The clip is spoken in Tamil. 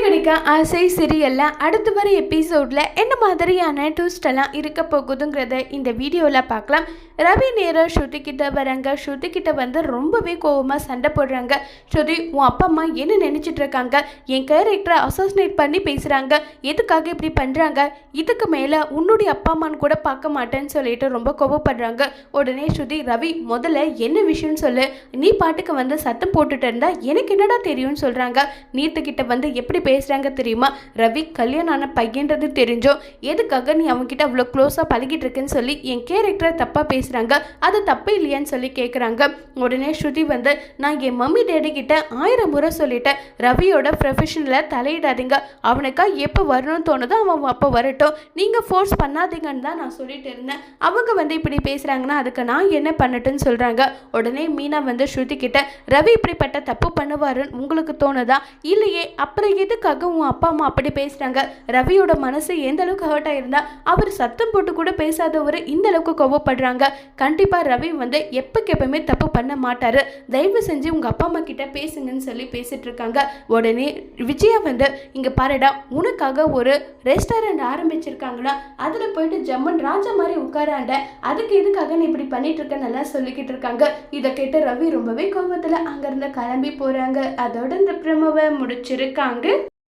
சிறகடிக்க ஆசை சீரியல்ல அடுத்து வர எபிசோட்ல என்ன மாதிரியான ட்விஸ்ட் எல்லாம் இருக்க போகுதுங்கிறத இந்த வீடியோவில் பார்க்கலாம். ரவி நேரம் ஸ்ருதி கிட்ட வராங்க. ஸ்ருதி கிட்ட வந்து ரொம்பவே கோவமாக சண்டை போடுறாங்க. ஸ்ருதி, உன் அப்பா அம்மா என்ன நினைச்சிட்டு இருக்காங்க? என் கேரக்டரை அசோசினேட் பண்ணி பேசுகிறாங்க. எதுக்காக இப்படி பண்ணுறாங்க? இதுக்கு மேலே உன்னுடைய அப்பா அம்மான்னு கூட பார்க்க மாட்டேன்னு சொல்லிட்டு ரொம்ப கோவப்படுறாங்க. உடனே ஸ்ருதி, ரவி முதல்ல என்ன விஷயம்னு சொல்லு. நீ பாட்டுக்கு வந்து சத்தம் போட்டுட்டு இருந்தா எனக்கு என்னடா தெரியும்னு சொல்கிறாங்க. நீத்துக்கிட்ட வந்து எப்படி பேசுகிறாங்க தெரியுமா? ரவி கல்யாணம் ஆன பையன்றது தெரிஞ்சோ எதுக்காக நீ அவங்ககிட்ட அவ்வளோ க்ளோஸாக பழகிட்டு இருக்குன்னு சொல்லி என் கேரக்டரை தப்பாக பேசுகிறாங்க. அது தப்பு இல்லையான்னு சொல்லி கேட்குறாங்க. உடனே ஸ்ருதி வந்து, நான் என் மம்மி டேடி கிட்ட 1000 முறை சொல்லிட்டேன், ரவியோட ப்ரொஃபஷனில் தலையிடாதீங்க. அவனுக்கா எப்போ வரணும்னு தோணுதோ அவன் அப்போ வரட்டும், நீங்கள் ஃபோர்ஸ் பண்ணாதீங்கன்னு தான் நான் சொல்லிட்டு இருந்தேன். அவங்க வந்து இப்படி பேசுகிறாங்கன்னா அதுக்கு நான் என்ன பண்ணட்டுன்னு சொல்கிறாங்க. உடனே மீனா வந்து ஸ்ருதி கிட்ட, ரவி இப்படிப்பட்ட தப்பு பண்ணுவாருன்னு உங்களுக்கு தோணுதா? இல்லையே, அப்புறம் எதுக்காக உன் அப்பா அம்மா அப்படி பேசுகிறாங்க? ரவியோட மனசு எந்த அளவுக்கு ஹர்ட் ஆயிருந்தா அவர் சத்தம் போட்டு கூட பேசாதவர் இந்த அளவுக்கு கோவப்படுறாங்க. கண்டிப்பாக ரவி வந்து எப்பவுமே தப்பு பண்ண மாட்டாரு. தயவு செஞ்சு உங்கள் அப்பா அம்மா கிட்ட பேசுங்கன்னு சொல்லி பேசிட்டு இருக்காங்க. உடனே விஜயா வந்து, இங்கே பாருடா, உனக்காக ஒரு ரெஸ்டாரண்ட் ஆரம்பிச்சிருக்காங்களா, அதில் போயிட்டு ஜம்மன் ராஜா மாதிரி உட்காராண்ட, அதுக்கு எதுக்காக நீ இப்படி பண்ணிட்டு இருக்க நல்லா சொல்லிக்கிட்டு இருக்காங்க. இதை கேட்டு ரவி ரொம்பவே கோபத்தில் அங்கேருந்து கிளம்பி போகிறாங்க. அதோட இந்த பிரமவை முடிச்சிருக்காங்க.